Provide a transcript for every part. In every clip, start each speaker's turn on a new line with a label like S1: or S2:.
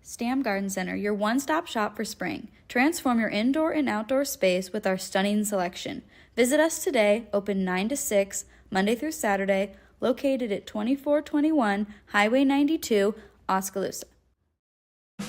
S1: Stam Garden Center, your one-stop shop for spring. Transform your indoor and outdoor space with our stunning selection. Visit us today, open 9 to 6, Monday through Saturday, located at 2421 Highway 92, Oskaloosa.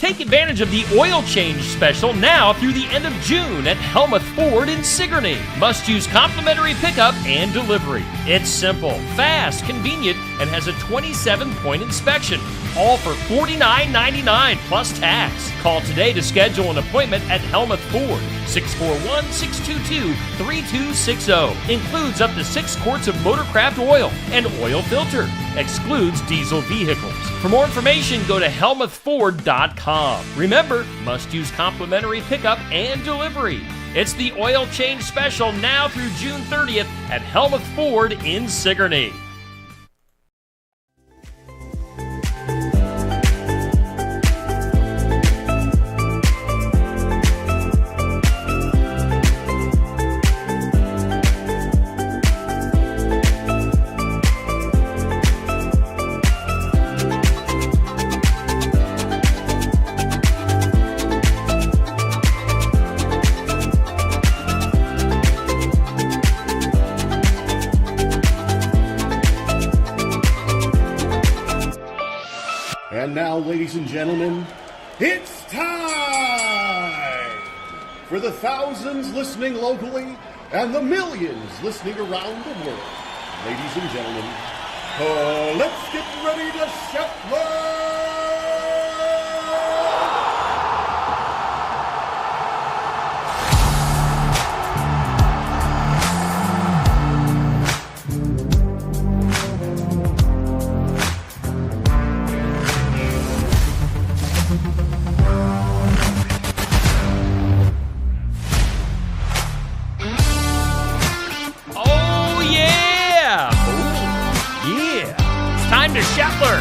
S2: Take advantage of the oil change special now through the end of June at Helmuth Ford in Sigourney. Must use complimentary pickup and delivery. It's simple, fast, convenient, and has a 27-point inspection. All for $49.99 plus tax. Call today to schedule an appointment at Helmuth Ford. 641-622-3260. Includes up to 6 quarts of Motorcraft oil and oil filter. Excludes diesel vehicles. For more information, go to helmuthford.com. Remember, must use complimentary pickup and delivery. It's the oil change special now through June 30th at Helmuth Ford in Sigourney.
S3: And now, ladies and gentlemen, it's time for the thousands listening locally and the millions listening around the world. Ladies and gentlemen, let's get ready to Shetland!
S2: To Shetler.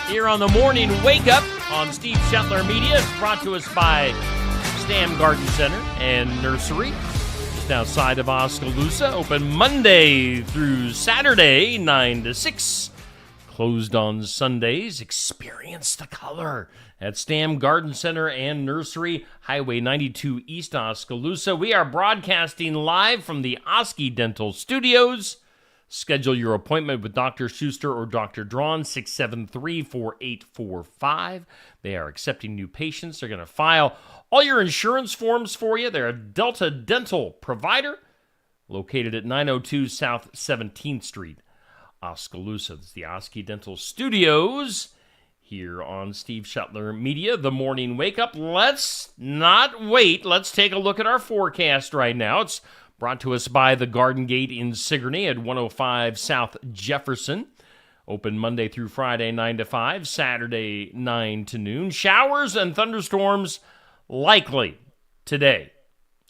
S2: Here on the morning wake up on Steve Shetler Media. It's brought to us by Stam Garden Center and Nursery, just outside of Oskaloosa. Open Monday through Saturday, 9 to 6. Closed on Sundays. Experience the color at Stam Garden Center and Nursery, Highway 92 East Oskaloosa. We are broadcasting live from the Oski Dental Studios. Schedule your appointment with Dr. Schuster or Dr. Drawn, 673-4845. They are accepting new patients. They're going to file all your insurance forms for you. They're a Delta Dental provider located at 902 South 17th Street, Oskaloosa. It's the Oski Dental Studios here on Steve Shetler Media, the morning wake up. Let's not wait. Let's take a look at our forecast right now. It's brought to us by the Garden Gate in Sigourney at 105 South Jefferson. Open Monday through Friday, 9 to 5, Saturday, 9 to noon. Showers and thunderstorms likely today,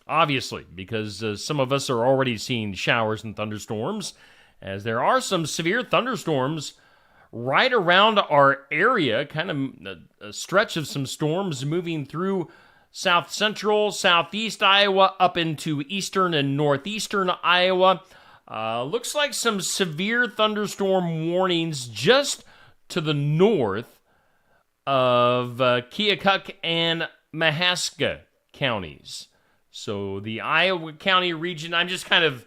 S2: obviously, because some of us are already seeing showers and thunderstorms, as there are some severe thunderstorms right around our area, kind of a stretch of some storms moving through south central, southeast Iowa, up into eastern and northeastern Iowa. Looks like some severe thunderstorm warnings just to the north of Keokuk and Mahaska counties. So the Iowa County region, I'm just kind of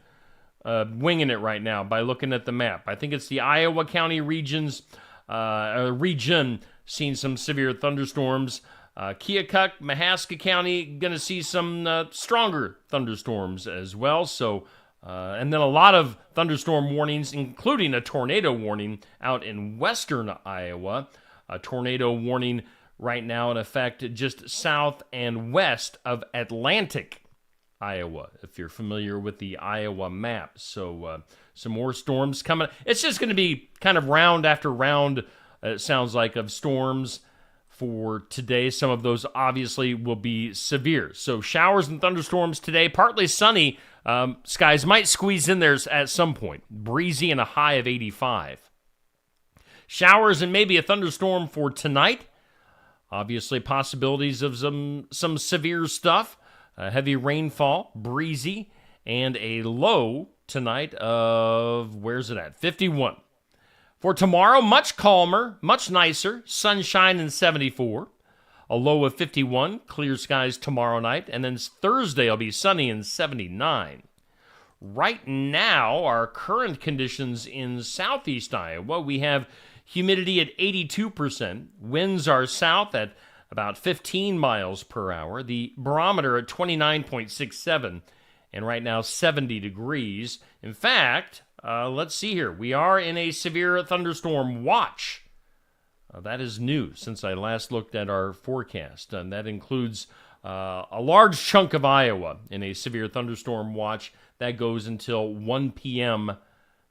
S2: winging it right now by looking at the map. I think it's the Iowa County region seeing some severe thunderstorms. Keokuk, Mahaska County, going to see some stronger thunderstorms as well. So, and then a lot of thunderstorm warnings, including a tornado warning out in western Iowa. A tornado warning right now in effect just south and west of Atlantic, Iowa, if you're familiar with the Iowa map. So, some more storms coming. It's just going to be kind of round after round, it sounds like, of storms for today. Some of those obviously will be severe. So showers and thunderstorms today, partly sunny. Skies might squeeze in there at some point. Breezy and a high of 85. Showers and maybe a thunderstorm for tonight. Obviously possibilities of some severe stuff. Heavy rainfall, breezy, and a low tonight of, where's it at? 51. For tomorrow, much calmer, much nicer, sunshine and 74. A low of 51, clear skies tomorrow night. And then Thursday will be sunny and 79. Right now, our current conditions in southeast Iowa, we have humidity at 82%. Winds are south at about 15 miles per hour. The barometer at 29.67. And right now, 70 degrees. In fact, let's see here. We are in a severe thunderstorm watch. That is new since I last looked at our forecast. And that includes a large chunk of Iowa in a severe thunderstorm watch. That goes until 1 p.m.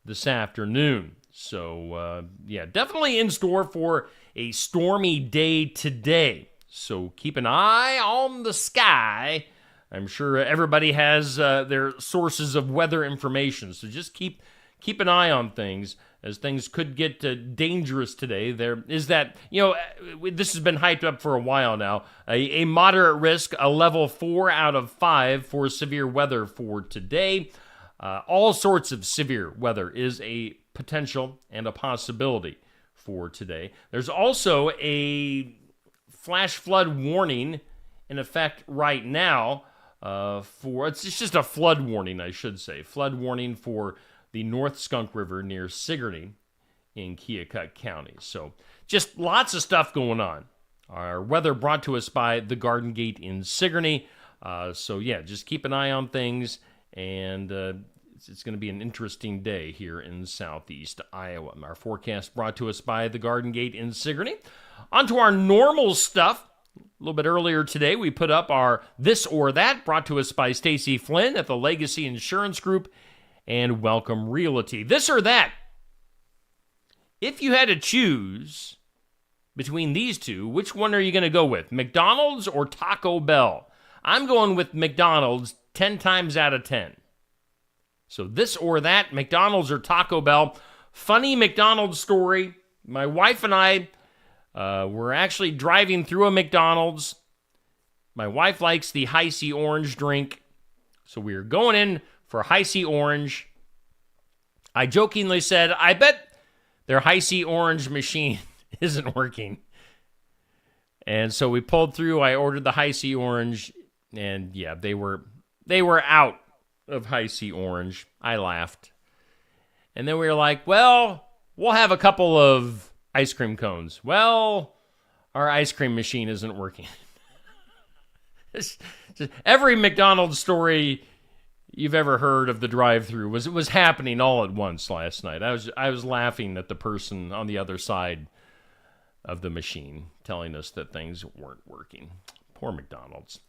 S2: this afternoon. So, definitely in store for a stormy day today. So keep an eye on the sky. I'm sure everybody has their sources of weather information. So just keep an eye on things, as things could get dangerous today. There is that, this has been hyped up for a while now. A moderate risk, a level 4 out of 5 for severe weather for today. All sorts of severe weather is a potential and a possibility for today. There's also a flash flood warning in effect right now it's just a flood warning, I should say. Flood warning for the North Skunk River near Sigourney in Keokuk County. So just lots of stuff going on. Our weather brought to us by the Garden Gate in Sigourney. Just keep an eye on things, and it's going to be an interesting day here in southeast Iowa. Our forecast brought to us by the Garden Gate in Sigourney. On to our normal stuff. A little bit earlier today, we put up our This or That, brought to us by Stacy Flynn at the Legacy Insurance Group and Welcome Realty. This or that. If you had to choose between these two, which one are you going to go with? McDonald's or Taco Bell? I'm going with McDonald's 10 times out of 10. So this or that, McDonald's or Taco Bell. Funny McDonald's story. My wife and I were actually driving through a McDonald's. My wife likes the Hi-C orange drink. So we were going in for Hi-C orange. I jokingly said, I bet their Hi-C orange machine isn't working. And so we pulled through. I ordered the Hi-C orange, and they were out of Hi-C orange. I laughed. And then we were like, well, we'll have a couple of ice cream cones. Well, our ice cream machine isn't working. Every McDonald's story you've ever heard of the drive-through was happening all at once last night. I was laughing at the person on the other side of the machine telling us that things weren't working. Poor McDonald's.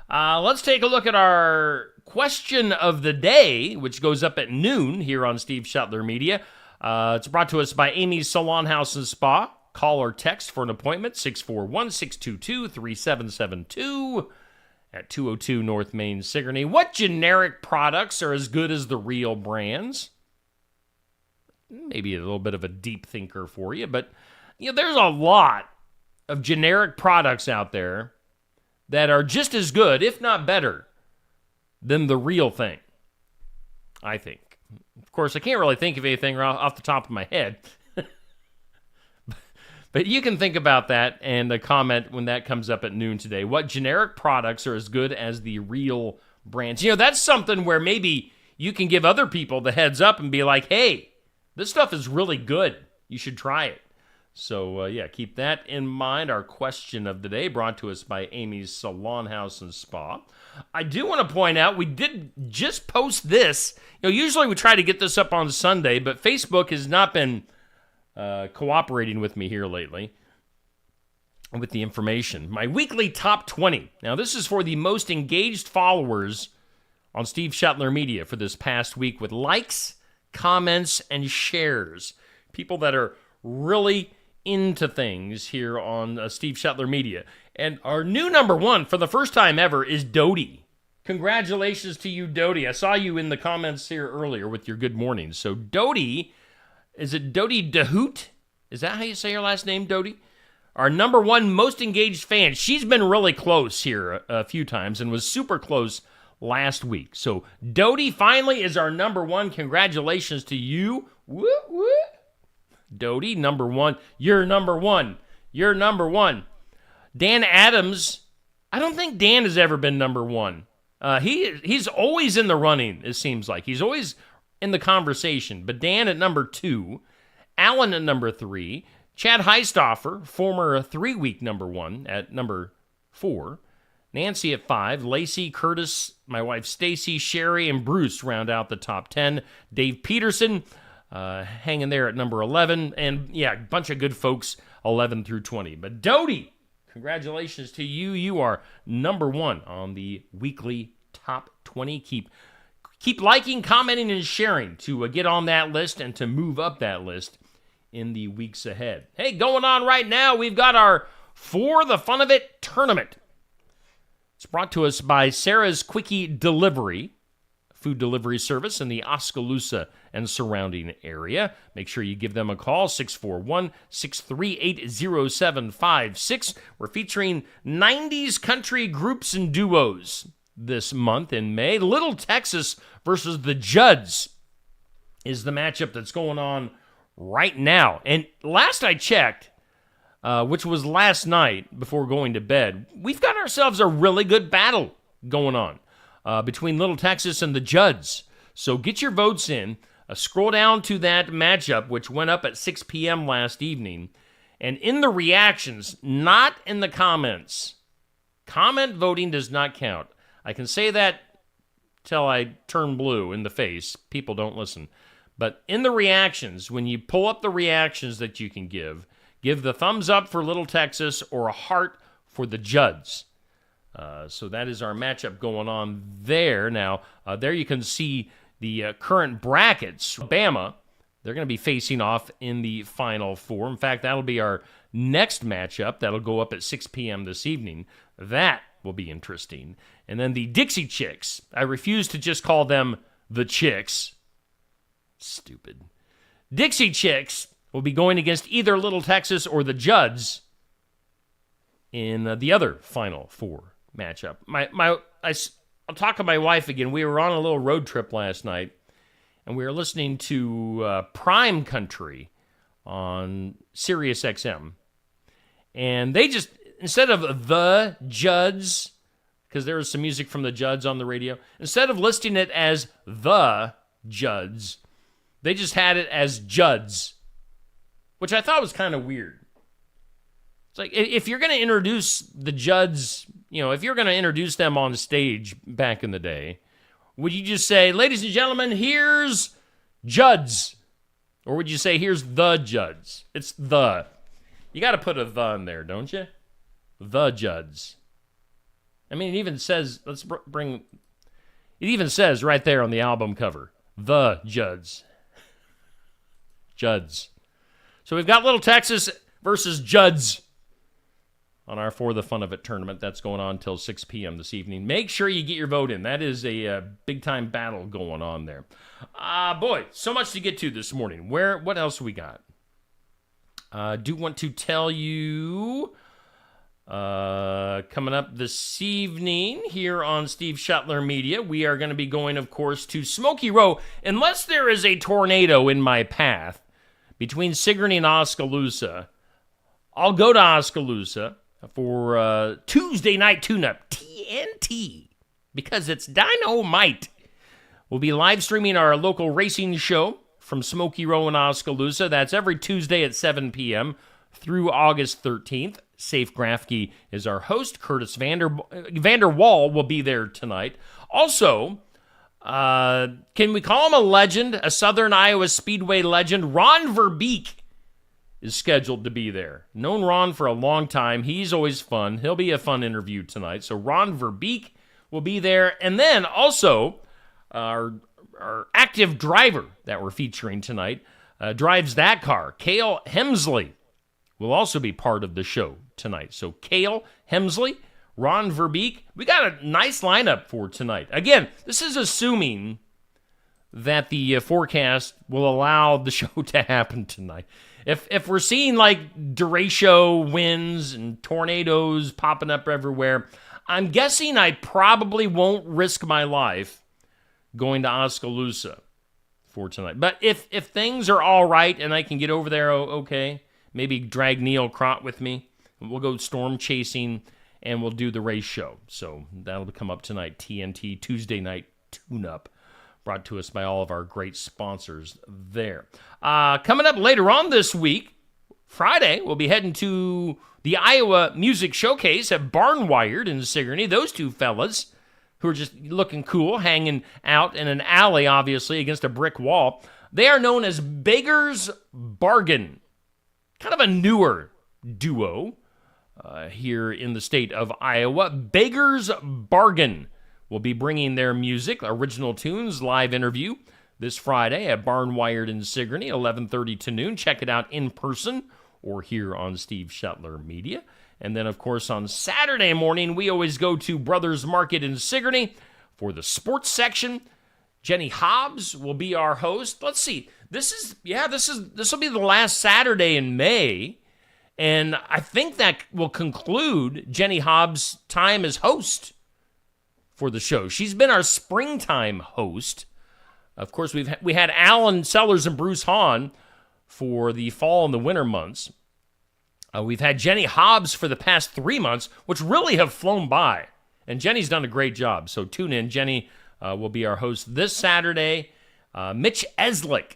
S2: Let's take a look at our question of the day, which goes up at noon here on Steve Shuttler Media. It's brought to us by Amy's Salon House and Spa. Call or text for an appointment, 641-622-3772 at 202 North Main, Sigourney. What generic products are as good as the real brands? Maybe a little bit of a deep thinker for you, but there's a lot of generic products out there that are just as good, if not better, than the real thing, I think. Of course, I can't really think of anything off the top of my head. But you can think about that and comment when that comes up at noon today. What generic products are as good as the real brands? That's something where maybe you can give other people the heads up and be like, hey, this stuff is really good. You should try it. So, keep that in mind. Our question of the day brought to us by Amy's Salon House and Spa. I do want to point out, we did just post this. Usually we try to get this up on Sunday, but Facebook has not been cooperating with me here lately with the information. My weekly top 20. Now, this is for the most engaged followers on Steve Shuttler Media for this past week with likes, comments, and shares. People that are really into things here on Steve Shuttler Media. And our new number one for the first time ever is Dodie. Congratulations to you, Dodie. I saw you in the comments here earlier with your good morning. So Dodie, is it Dodie DeHoot? Is that how you say your last name, Dodie? Our number one most engaged fan. She's been really close here a few times and was super close last week. So Dodie finally is our number one. Congratulations to you. Woo, woo. Doty, number one. You're number one. You're number one. Dan Adams, I don't think Dan has ever been number one. He's always in the running, it seems like. He's always in the conversation. But Dan at number 2, Allen at number 3, Chad Heistoffer, former 3-week number 1, at number 4, Nancy at 5, Lacey, Curtis, my wife Stacy, Sherry, and Bruce round out the top 10. Dave Peterson hanging there at number 11. And yeah, a bunch of good folks, 11 through 20. But Doty, congratulations to you. You are number 1 on the weekly top 20. Keep liking, commenting, and sharing to get on that list and to move up that list in the weeks ahead. Hey, going on right now, we've got our For the Fun of It tournament. It's brought to us by Sarah's Quickie Delivery, food delivery service in the Oskaloosa and surrounding area. Make sure you give them a call, 641-638-0756. We're featuring 90s country groups and duos this month in May. Little Texas versus the Judds is the matchup that's going on right now. And last I checked, which was last night before going to bed, we've got ourselves a really good battle going on between Little Texas and the Judds. So get your votes in. Scroll down to that matchup, which went up at 6 p.m. last evening. And in the reactions, not in the comments. Comment voting does not count. I can say that till I turn blue in the face. People don't listen. But in the reactions, when you pull up the reactions that you can give the thumbs up for Little Texas or a heart for the Judds. So that is our matchup going on there. Now, there you can see the current brackets. Bama, they're going to be facing off in the Final Four. In fact, that'll be our next matchup. That'll go up at 6 p.m. this evening. That will be interesting. And then the Dixie Chicks. I refuse to just call them the Chicks. Stupid. Dixie Chicks will be going against either Little Texas or the Judds in the other Final Four matchup. I'll talk to my wife again. We were on a little road trip last night, and we were listening to Prime Country on Sirius XM. And they just, instead of the Judds, because there was some music from the Judds on the radio, instead of listing it as the Judds, they just had it as Judds, which I thought was kind of weird. It's like, if you're going to introduce the Judds, if you're going to introduce them on stage back in the day, would you just say, ladies and gentlemen, here's Judds? Or would you say, here's the Judds? It's the. You got to put a the in there, don't you? The Judds. I mean, it even says, it even says right there on the album cover, the Judds. Judds. So we've got Little Texas versus Judds on our For the Fun of It tournament. That's going on until 6 p.m. this evening. Make sure you get your vote in. That is a big-time battle going on there. Boy, so much to get to this morning. What else we got? Do want to tell you, coming up this evening here on Steve Shuttler Media, we are going to be going, of course, to Smoky Row. Unless there is a tornado in my path between Sigourney and Oskaloosa, I'll go to Oskaloosa for Tuesday Night Tune-Up, TNT, because it's Dynamite. We'll be live streaming our local racing show from Smoky Row in Oskaloosa. That's every Tuesday at 7 p.m. through August 13th. Safe Grafke is our host. Curtis Vander Wall will be there tonight. Also, can we call him a legend, a Southern Iowa Speedway legend? Ron Verbeek is scheduled to be there. Known Ron for a long time. He's always fun. He'll be a fun interview tonight. So Ron Verbeek will be there. And then also, our active driver that we're featuring tonight drives that car. Cale Hemsley will also be part of the show tonight. So Cale Hemsley, Ron Verbeek. We got a nice lineup for tonight. Again, this is assuming that the forecast will allow the show to happen tonight. If we're seeing like derecho winds and tornadoes popping up everywhere, I'm guessing I probably won't risk my life going to Oskaloosa for tonight. But if things are all right and I can get over there okay, maybe drag Neil Crott with me. We'll go storm chasing and we'll do the race show. So that'll come up tonight. TNT Tuesday Night Tune-Up, brought to us by all of our great sponsors there. Coming up later on this week, Friday, we'll be heading to the Iowa Music Showcase at Barnwired in Sigourney. Those two fellas who are just looking cool, hanging out in an alley, obviously, against a brick wall. They are known as Beggars Bargain. Kind of a newer duo here in the state of Iowa. Beggars Bargain will be bringing their music, original tunes, live interview this Friday at Barnwired in Sigourney, 11:30 to noon. Check it out in person or here on Steve Shetler Media. And then, of course, on Saturday morning, we always go to Brothers Market in Sigourney for the sports section. Jenny Hobbs will be our host. Let's see. This will be the last Saturday in May, and I think that will conclude Jenny Hobbs' time as host for the show. She's been our springtime host. Of course, we had Alan Sellers and Bruce Hahn for the fall and the winter months. We've had Jenny Hobbs for the past 3 months, which really have flown by. And Jenny's done a great job. So tune in. Jenny will be our host this Saturday. Mitch Eslick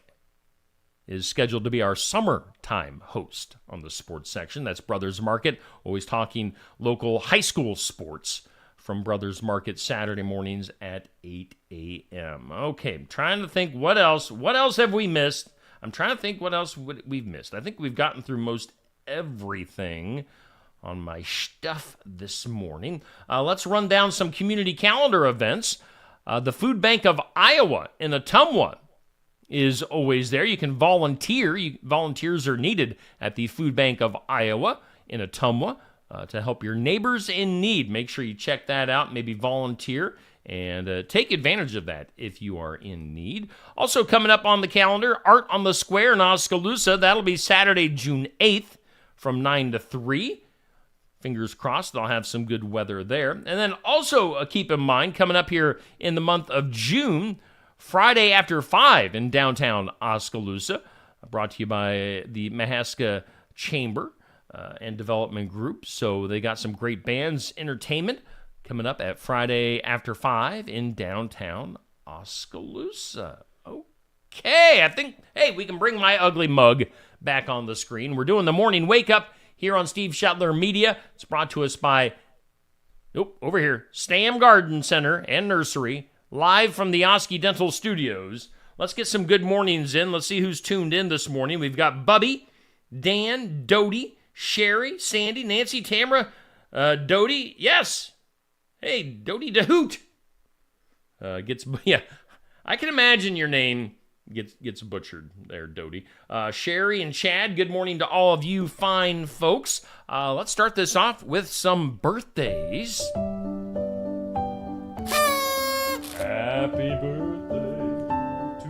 S2: is scheduled to be our summertime host on the sports section. That's Brothers Market, always talking local high school sports from Brothers Market Saturday mornings at 8 a.m. Okay, I'm trying to think what else. What else have we missed? I'm trying to think what else we've missed. I think we've gotten through most everything on my stuff this morning. Let's run down some community calendar events. The Food Bank of Iowa in Ottumwa is always there. You can volunteer. Volunteers are needed at the Food Bank of Iowa in Ottumwa to help your neighbors in need. Make sure you check that out. Maybe volunteer and take advantage of that if you are in need. Also coming up on the calendar, Art on the Square in Oskaloosa. That'll be Saturday, June 8th from 9 to 3. Fingers crossed I'll have some good weather there. And then also keep in mind, coming up here in the month of June, Friday after 5 in downtown Oskaloosa, brought to you by the Mahaska Chamber and Development Group. So they got some great bands, entertainment coming up at Friday after 5 in downtown Oskaloosa. Okay, I think, hey, we can bring my ugly mug back on the screen. We're doing the morning wake up here on Steve Shetler Media. It's brought to us by, over here, Stam Garden Center and Nursery, live from the Oski Dental Studios. Let's get some good mornings in. Let's see who's tuned in this morning. We've got Bubby, Dan, Dodie, Sherry, Sandy, Nancy, Tamara, Dodie, yes. Hey, Dodie DeHoot. I can imagine your name gets butchered there, Dodie. Sherry and Chad, good morning to all of you fine folks. Let's start this off with some birthdays. Happy birthday to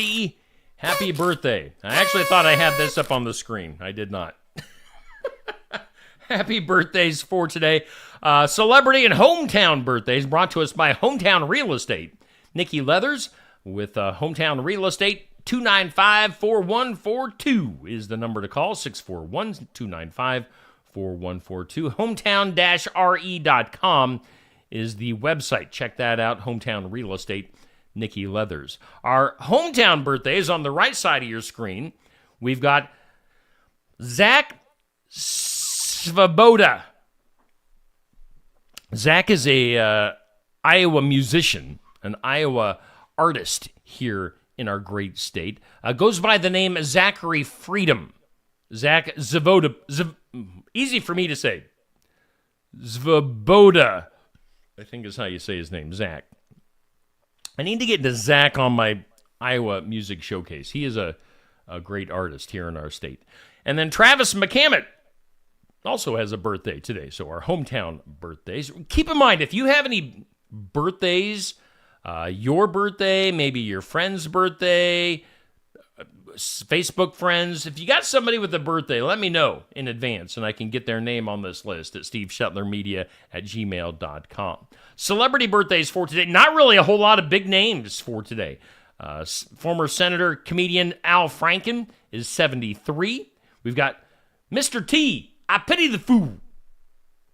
S2: you. Happy birthday. I actually thought I had this up on the screen. I did not. Happy birthdays for today. Celebrity and hometown birthdays brought to us by Hometown Real Estate. Nikki Leathers with Hometown Real Estate. 295-4142 is the number to call. 641-295-4142. Hometown-re.com is the website. Check that out. Hometown Real Estate. Nikki Leathers. Our hometown birthdays on the right side of your screen. We've got Zach Svoboda. Zach is a Iowa musician, an Iowa artist here in our great state. Goes by the name Zachary Freedom. Zach Svoboda. Easy for me to say. Svoboda, I think is how you say his name, Zach. I need to get to Zach on my Iowa Music Showcase. He is a great artist here in our state. And then Travis McCammett also has a birthday today. So our hometown birthdays. Keep in mind, if you have any birthdays, your birthday, maybe your friend's birthday, Facebook friends. If you got somebody with a birthday, let me know in advance, and I can get their name on this list at steveshetlermedia@gmail.com. Celebrity birthdays for today. Not really a whole lot of big names for today. Former Senator, comedian Al Franken is 73. We've got Mr. T. I pity the fool.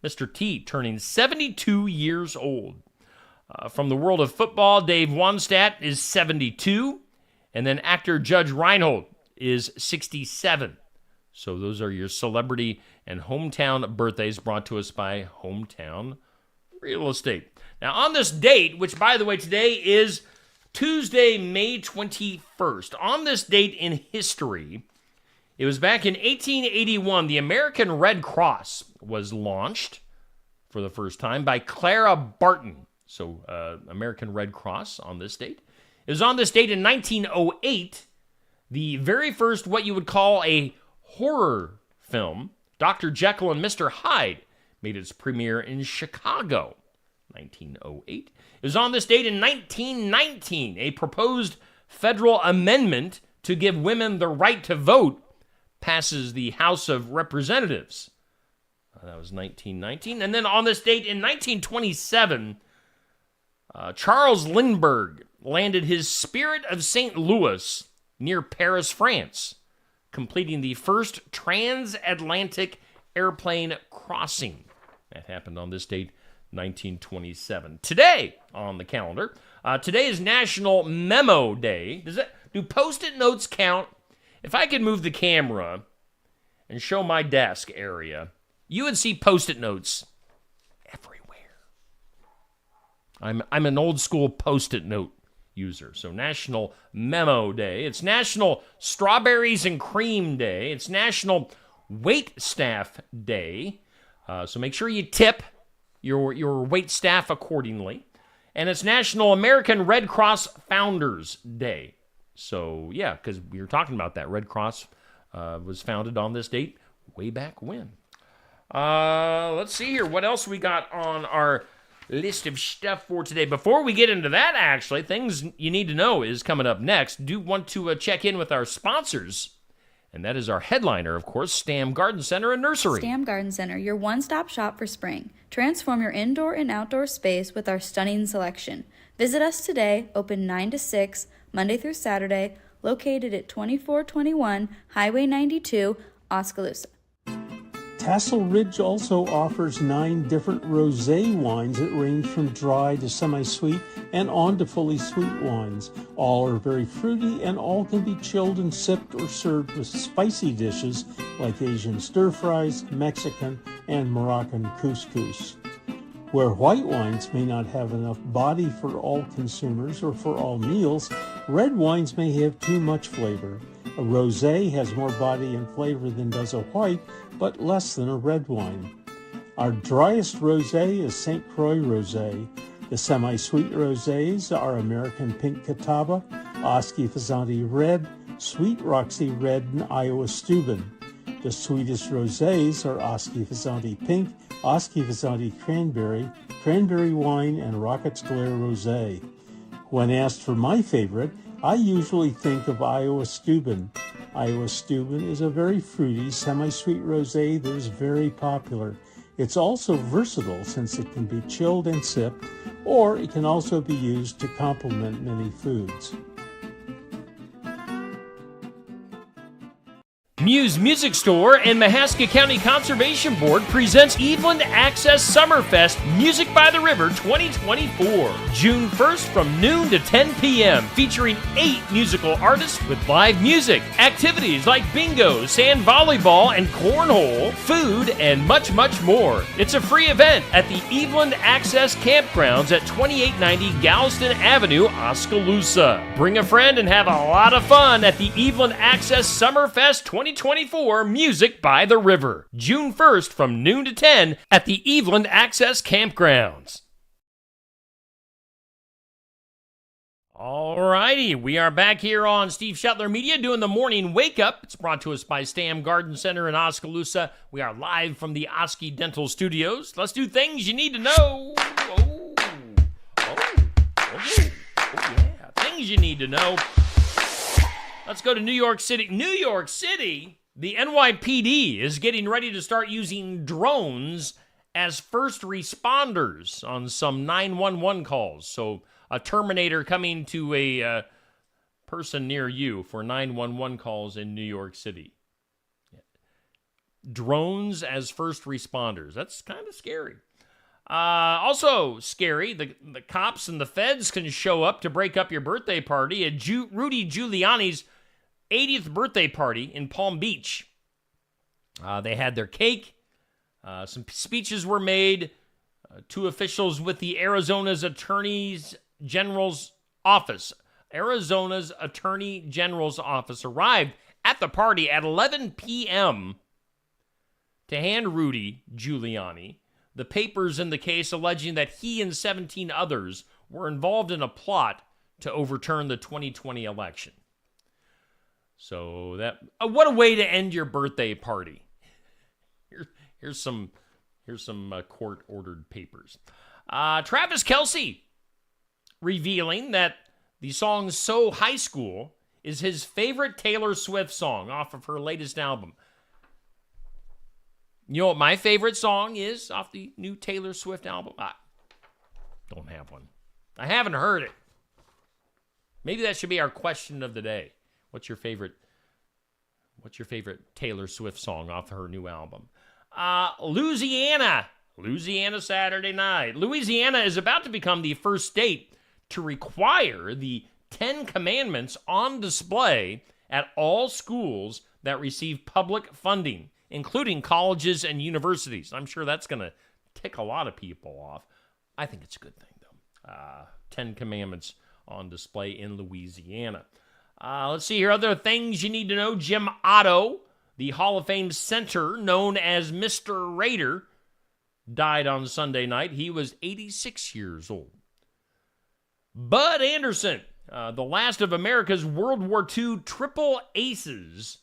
S2: Mr. T turning 72 years old. From the world of football, Dave Wannstedt is 72. And then actor Judge Reinhold is 67. So those are your celebrity and hometown birthdays brought to us by Hometown Real Estate. Now, on this date, which, by the way, today is Tuesday, May 21st. On this date in history, it was back in 1881, the American Red Cross was launched for the first time by Clara Barton. So, American Red Cross on this date. It was on this date in 1908, the very first what you would call a horror film, Dr. Jekyll and Mr. Hyde, made its premiere in Chicago, 1908. It was on this date in 1919, a proposed federal amendment to give women the right to vote passes the House of Representatives. That was 1919. And then on this date in 1927, Charles Lindbergh landed his Spirit of St. Louis near Paris, France, completing the first transatlantic airplane crossing. That happened on this date, 1927. Today on the calendar, today is National Memo Day. Do Post-it notes count? If I could move the camera and show my desk area, you would see Post-it notes everywhere. I'm an old school Post-it note user. So National Memo Day. It's National Strawberries and Cream Day. It's National Wait Staff Day. So make sure you tip your wait staff accordingly. And it's National American Red Cross Founders Day. So yeah, because we were talking about that. Red Cross was founded on this date way back when. Let's see here. What else we got on our list of stuff for today? Before we get into that, actually, things you need to know is coming up next. Do want to check in with our sponsors, and that is our headliner, of course, Stam Garden Center and Nursery.
S1: Stam Garden Center, your one-stop shop for spring. Transform your indoor and outdoor space with our stunning selection. Visit us today, open 9 to 6, Monday through Saturday, located at 2421 Highway 92, Oskaloosa.
S4: Tassel Ridge also offers 9 different rosé wines that range from dry to semi-sweet and on to fully sweet wines. All are very fruity and all can be chilled and sipped or served with spicy dishes like Asian stir-fries, Mexican, and Moroccan couscous. Where white wines may not have enough body for all consumers or for all meals, red wines may have too much flavor. A rosé has more body and flavor than does a white, but less than a red wine. Our driest rosé is St. Croix Rosé. The semi-sweet rosés are American Pink Catawba, Oski Fazanti Red, Sweet Roxy Red, and Iowa Steuben. The sweetest rosés are Oski Fazanti Pink, Oski Fazanti Cranberry, Cranberry Wine, and Rockets Glare Rosé. When asked for my favorite, I usually think of Iowa Steuben. Iowa Steuben is a very fruity, semi-sweet rosé that is very popular. It's also versatile since it can be chilled and sipped, or it can also be used to complement many foods.
S2: Muse Music Store and Mahaska County Conservation Board presents Eveland Access Summerfest Music by the River 2024. June 1st from noon to 10 p.m. featuring 8 musical artists with live music, activities like bingo, sand volleyball, and cornhole, food, and much, much more. It's a free event at the Eveland Access Campgrounds at 2890 Galveston Avenue, Oskaloosa. Bring a friend and have a lot of fun at the Eveland Access Summerfest 2024 Music by the River. June 1st from noon to 10 at the Eveland Access Campgrounds. Alrighty, we are back here on Steve Shetler Media doing the morning wake up. It's brought to us by Stam Garden Center in Oskaloosa. We are live from the Oski Dental Studios. Let's do things you need to know. Oh yeah, things you need to know. Let's go to New York City. New York City, the NYPD is getting ready to start using drones as first responders on some 911 calls. So a Terminator coming to a person near you for 911 calls in New York City. Drones as first responders. That's kind of scary. Also scary, the cops and the feds can show up to break up your birthday party at Rudy Giuliani's 80th birthday party in Palm Beach. They had their cake. Some speeches were made. Two officials with the Arizona's Attorney General's office arrived at the party at 11 p.m. to hand Rudy Giuliani the papers in the case alleging that he and 17 others were involved in a plot to overturn the 2020 election. So that what a way to end your birthday party. Here's some court-ordered papers. Travis Kelce revealing that the song So High School is his favorite Taylor Swift song off of her latest album. You know what my favorite song is off the new Taylor Swift album? I don't have one. I haven't heard it. Maybe that should be our question of the day. What's your favorite Taylor Swift song off her new album? Louisiana Saturday night. Louisiana is about to become the first state to require the 10 Commandments on display at all schools that receive public funding, including colleges and universities. I'm sure that's going to tick a lot of people off. I think it's a good thing, though. 10 Commandments on display in Louisiana. Let's see here. Other things you need to know. Jim Otto, the Hall of Fame center known as Mr. Raider, died on Sunday night. He was 86 years old. Bud Anderson, the last of America's World War II triple aces,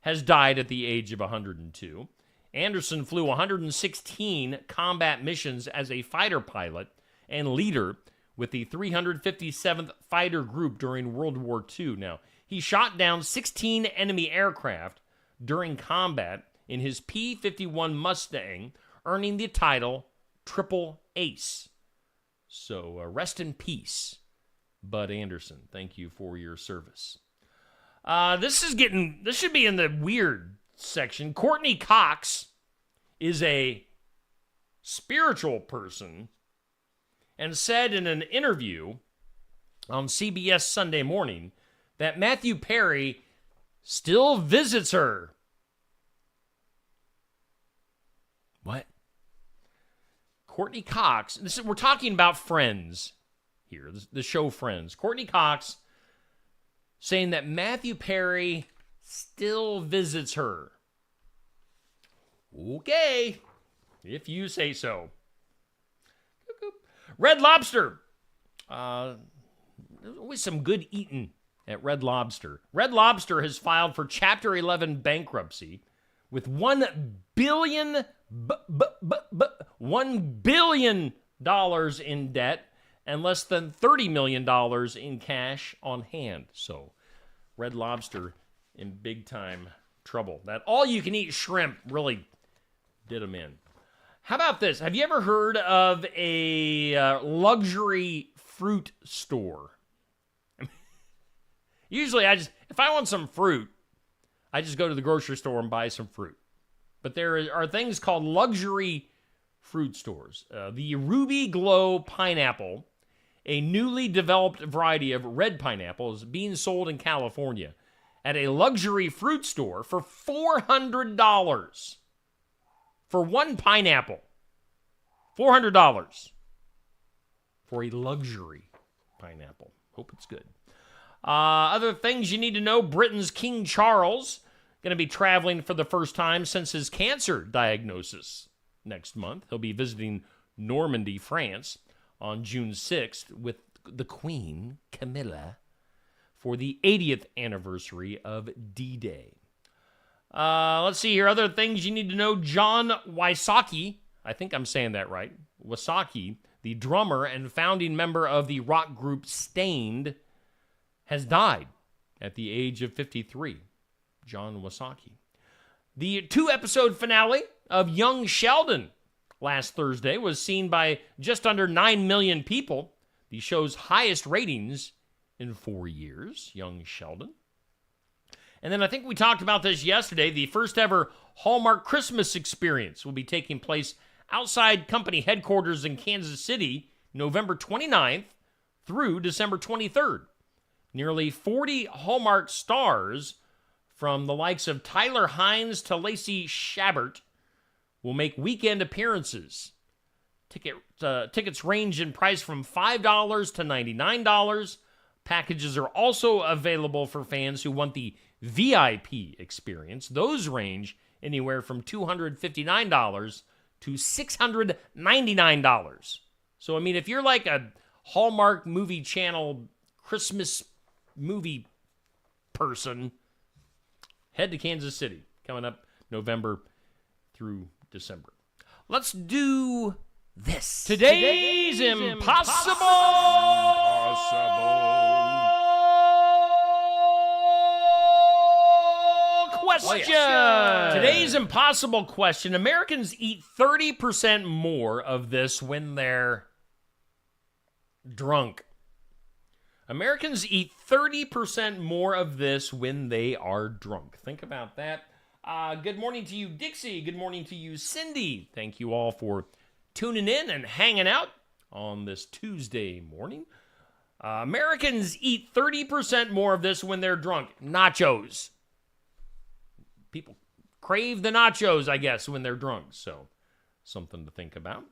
S2: has died at the age of 102. Anderson flew 116 combat missions as a fighter pilot and leader with the 357th Fighter Group during World War II. Now, he shot down 16 enemy aircraft during combat in his P-51 Mustang, earning the title Triple Ace. So rest in peace, Bud Anderson. Thank you for your service. This should be in the weird section. Courtney Cox is a spiritual person and said in an interview on CBS Sunday Morning that Matthew Perry still visits her. What? Courtney Cox, we're talking about Friends here, the show Friends. Courtney Cox saying that Matthew Perry still visits her. Okay, if you say so. Red Lobster. There's always some good eating at Red Lobster. Red Lobster has filed for Chapter 11 bankruptcy with $1 billion in debt and less than $30 million in cash on hand. So Red Lobster in big time trouble. That all-you-can-eat shrimp really did them in. How about this? Have you ever heard of a luxury fruit store? Usually, if I want some fruit, I just go to the grocery store and buy some fruit. But there are things called luxury fruit stores. The Ruby Glow pineapple, a newly developed variety of red pineapple, is being sold in California at a luxury fruit store for $400. For one pineapple. $400 for a luxury pineapple. Hope it's good. Other things you need to know. Britain's King Charles going to be traveling for the first time since his cancer diagnosis next month. He'll be visiting Normandy, France on June 6th with the Queen, Camilla, for the 80th anniversary of D-Day. Let's see here. Other things you need to know. John Wysocki, I think I'm saying that right. Wysocki, the drummer and founding member of the rock group Stained, has died at the age of 53. John Wasaki. The 2-episode finale of Young Sheldon last Thursday was seen by just under 9 million people, the show's highest ratings in 4 years, Young Sheldon. And then I think we talked about this yesterday. The first ever Hallmark Christmas experience will be taking place outside company headquarters in Kansas City, November 29th through December 23rd. Nearly 40 Hallmark stars, from the likes of Tyler Hines to Lacey Chabert, will make weekend appearances. Tickets range in price from $5 to $99. Packages are also available for fans who want the VIP experience. Those range anywhere from $259 to $699. So, I mean, if you're like a Hallmark Movie Channel Christmas movie person, head to Kansas City coming up November through December. Let's do this. Today's impossible question. Today's impossible question. Americans eat 30% more of this when they're drunk. Americans eat 30% more of this when they are drunk. Think about that. Good morning to you, Dixie. Good morning to you, Cindy. Thank you all for tuning in and hanging out on this Tuesday morning. Americans eat 30% more of this when they're drunk. Nachos. People crave the nachos, I guess, when they're drunk. So, something to think about.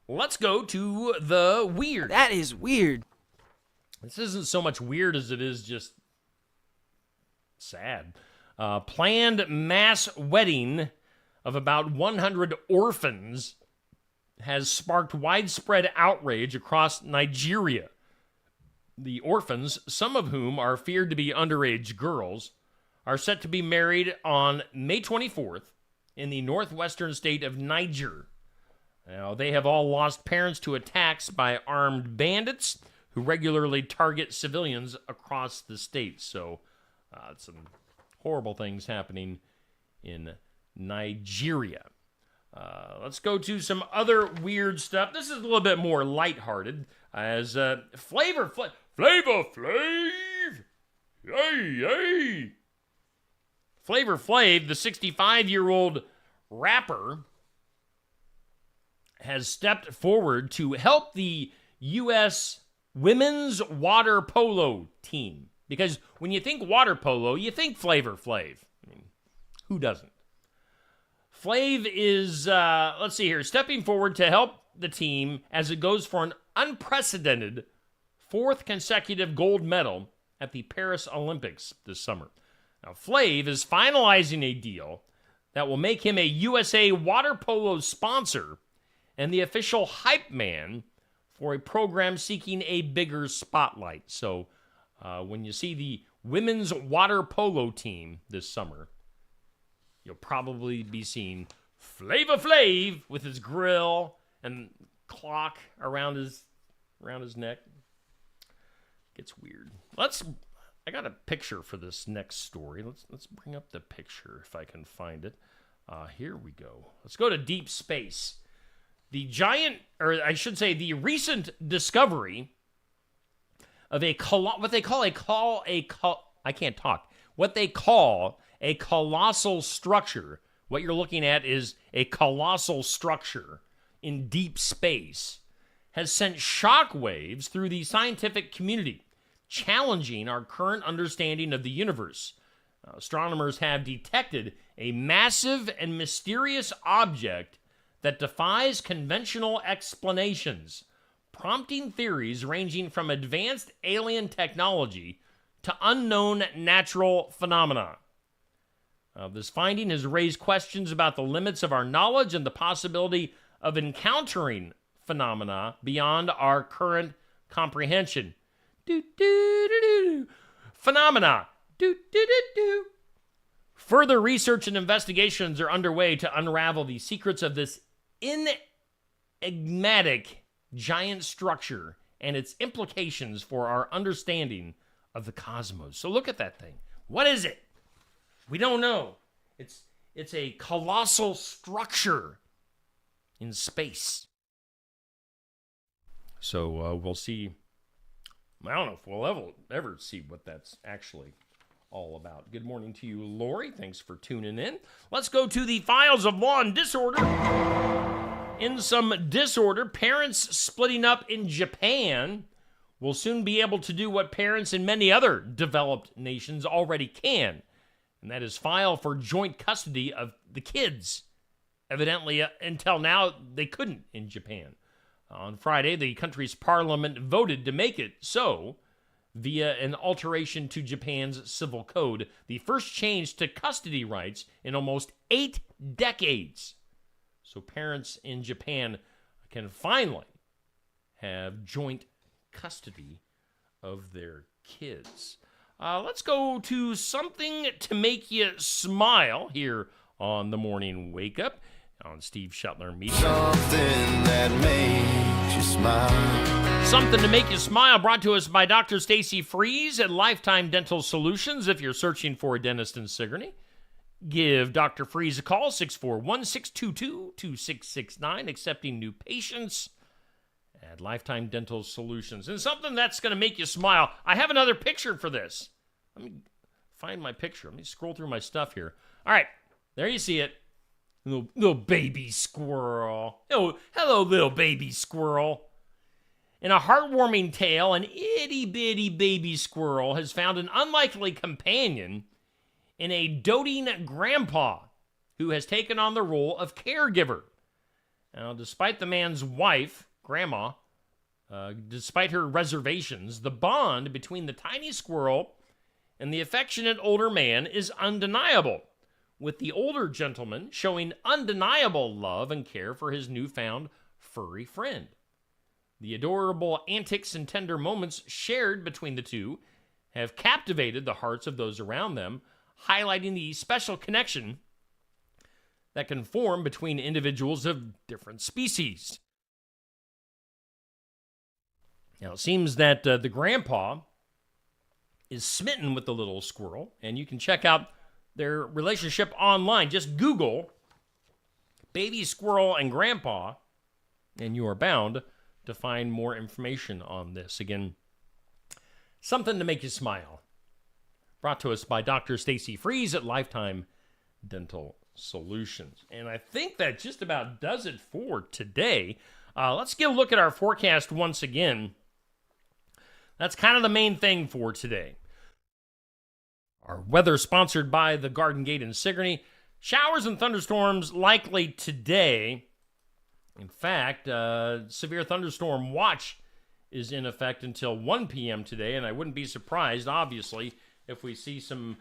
S2: Let's go to the weird.
S5: That is weird.
S2: This isn't so much weird as it is just sad. Planned mass wedding of about 100 orphans has sparked widespread outrage across Nigeria. The orphans, some of whom are feared to be underage girls, are set to be married on May 24th in the northwestern state of Niger. Now, they have all lost parents to attacks by armed bandits who regularly target civilians across the state. So, some horrible things happening in Nigeria. Let's go to some other weird stuff. This is a little bit more lighthearted, as Flavor Flav, hey. Flavor Flav, the 65-year-old rapper, has stepped forward to help the U.S. women's water polo team. Because when you think water polo, you think Flavor Flav. I mean, who doesn't? Flav is, let's see here, stepping forward to help the team as it goes for an unprecedented 4th consecutive gold medal at the Paris Olympics this summer. Now, Flav is finalizing a deal that will make him a USA water polo sponsor and the official hype man for a program seeking a bigger spotlight. So, when you see the women's water polo team this summer, you'll probably be seeing Flavor Flav with his grill and clock around his neck. Gets weird. I got a picture for this next story. Let's bring up the picture if I can find it. Here we go. Let's go to deep space. The recent discovery of what they call a colossal structure. What you're looking at is a colossal structure in deep space, has sent shockwaves through the scientific community, challenging our current understanding of the universe. Astronomers have detected a massive and mysterious object that defies conventional explanations, prompting theories ranging from advanced alien technology to unknown natural phenomena. This finding has raised questions about the limits of our knowledge and the possibility of encountering phenomena beyond our current comprehension. Phenomena. Further research and investigations are underway to unravel the secrets of this enigmatic giant structure and its implications for our understanding of the cosmos. So look at that thing. What is it? We don't know. It's a colossal structure in space. So we'll see. I don't know if we'll ever see what that's actually all about. Good morning to you, Lori. Thanks for tuning in. Let's go to the files of law and disorder. In some disorder, parents splitting up in Japan will soon be able to do what parents in many other developed nations already can, and that is file for joint custody of the kids. Evidently, until now, they couldn't in Japan. On Friday, the country's parliament voted to make it so via an alteration to Japan's civil code, the first change to custody rights in almost 8 decades. So parents in Japan can finally have joint custody of their kids. Let's go to something to make you smile here on the Morning Wake Up on Steve Shuttler Media.
S5: Something that makes you smile.
S2: Something to make you smile, brought to us by Dr. Stacy Freeze at Lifetime Dental Solutions. If you're searching for a dentist in Sigourney, give Dr. Freeze a call, 641-622-2669, accepting new patients at Lifetime Dental Solutions. And something that's going to make you smile. I have another picture for this. Let me find my picture. Let me scroll through my stuff here. All right, there you see it. Little baby squirrel. Oh, hello, little baby squirrel. In a heartwarming tale, an itty-bitty baby squirrel has found an unlikely companion in a doting grandpa who has taken on the role of caregiver. Now, despite the man's wife, Grandma, despite her reservations, the bond between the tiny squirrel and the affectionate older man is undeniable, with the older gentleman showing undeniable love and care for his newfound furry friend. The adorable antics and tender moments shared between the two have captivated the hearts of those around them, highlighting the special connection that can form between individuals of different species. Now, it seems that the grandpa is smitten with the little squirrel, and you can check out their relationship online. Just Google baby squirrel and grandpa, and you are bound to find more information on this. Again, something to make you smile. Brought to us by Dr. Stacy Freeze at Lifetime Dental Solutions. And I think that just about does it for today. Let's get a look at our forecast once again. That's kind of the main thing for today. Our weather sponsored by the Garden Gate in Sigourney. Showers and thunderstorms likely today. In fact, severe thunderstorm watch is in effect until 1 p.m. today, and I wouldn't be surprised, obviously, if we see some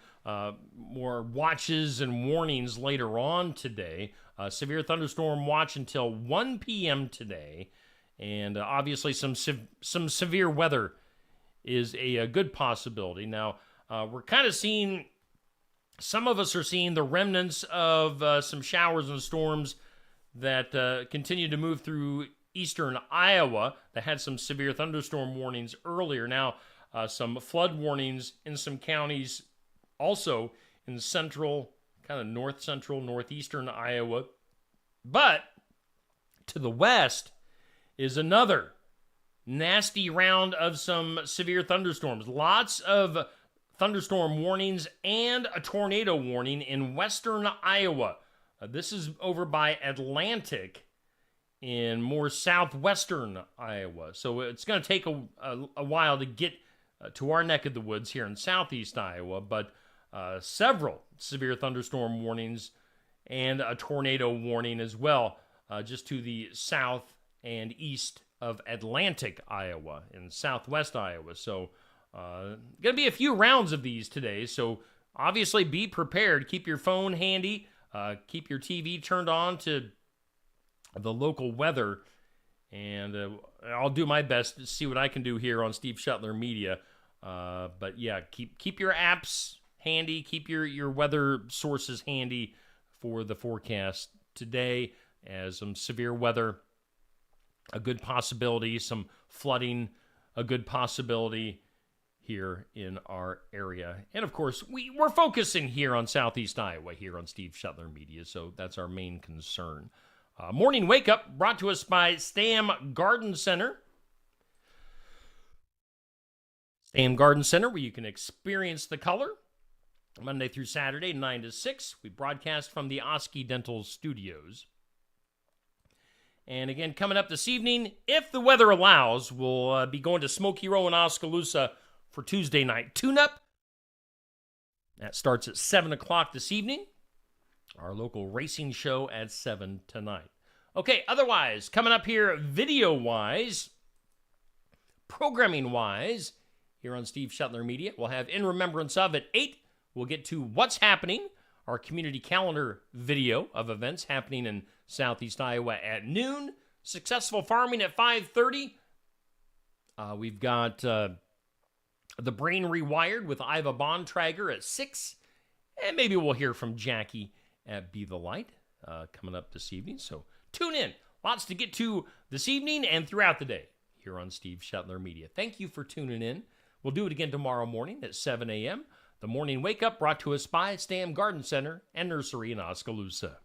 S2: more watches and warnings later on today. Severe thunderstorm watch until 1 p.m. today, and obviously some severe weather is a good possibility. Now, we're kind of seeing, some of us are seeing the remnants of some showers and storms that continue to move through eastern Iowa that had some severe thunderstorm warnings earlier. Now, some flood warnings in some counties also in central, kind of north central, northeastern Iowa. But to the west is another nasty round of some severe thunderstorms. Lots of thunderstorm warnings and a tornado warning in western Iowa. This is over by Atlantic in more southwestern Iowa. So it's going to take a while to get to our neck of the woods here in southeast Iowa, but several severe thunderstorm warnings and a tornado warning as well, just to the south and east of Atlantic, Iowa, in southwest Iowa. So going to be a few rounds of these today, so obviously be prepared. Keep your phone handy. Keep your TV turned on to the local weather, and I'll do my best to see what I can do here on Steve Shuttler Media. But yeah, keep your apps handy. Keep your weather sources handy for the forecast today, as some severe weather, a good possibility, some flooding, a good possibility here in our area. And of course, we're focusing here on Southeast Iowa here on Steve Shetler Media, so that's our main concern. Morning Wake Up brought to us by Stam Garden Center. Stam Garden Center, where you can experience the color. Monday through Saturday, 9 to 6. We broadcast from the Oski Dental Studios. And again, coming up this evening, if the weather allows, we'll be going to Smoky Row in Oskaloosa for Tuesday night tune-up. That starts at 7 o'clock this evening. Our local racing show at 7 tonight. Okay, otherwise, coming up here video-wise, programming-wise, here on Steve Shetler Media, we'll have In Remembrance Of at 8. We'll get to What's Happening, our community calendar video of events happening in Southeast Iowa at noon. Successful Farming at 5:30. We've got The Brain Rewired with Iva Bontrager at 6. And maybe we'll hear from Jackie at Be the Light coming up this evening. So tune in. Lots to get to this evening and throughout the day here on Steve Shetler Media. Thank you for tuning in. We'll do it again tomorrow morning at 7 a.m. The Morning Wake Up brought to us by Stam Garden Center and Nursery in Oskaloosa.